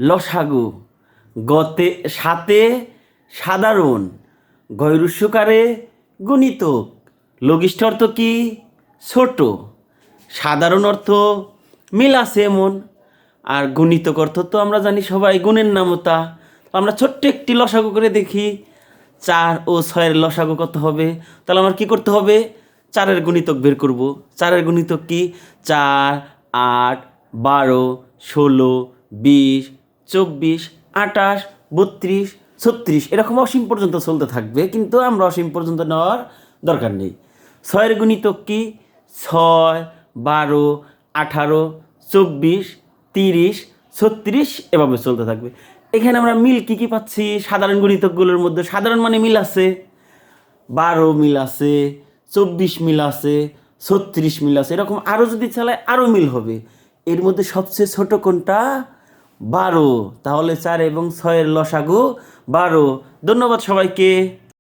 লসাগু, গতে সাতে সাধারণ, গয়রুস্যকারে গুণিতক, লঘিষ্ঠ অর্থ কি ছোট, সাধারণ অর্থ মিল আছে এমন, আর গুণিতক অর্থ তো আমরা জানি সবাই গুণের নামতা। তো আমরা ছোট্ট একটি লসাগু করে দেখি, 4 ও 6-এর লসাগু কত হবে। তাহলে আমার কি করতে হবে, 4-এর গুণিতক বের করব। 4-এর গুণিতক কি 4, 8, 12, 16, 20, 24, 28, 32, 36, এরকম অসীম পর্যন্ত চলতে থাকবে, কিন্তু আমরা অসীম পর্যন্ত নেওয়ার দরকার নেই। 6-এর গুণিতক কি 6, 12, 18, 24, 30, 36, এভাবে চলতে থাকবে। এখানে আমরা মিল কি কি পাচ্ছি, সাধারণ গুণিতকগুলোর মধ্যে সাধারণ মানে মিল আছে, 12 মিল আছে, 24 মিল আছে, 36 মিল আছে, এরকম আরও যদি চালায় আরও মিল হবে। এর মধ্যে সবচেয়ে ছোট কোনটা, 12। তাহলে 4 এবং 6-এর লসাগু 12। ধন্যবাদ সবাইকে।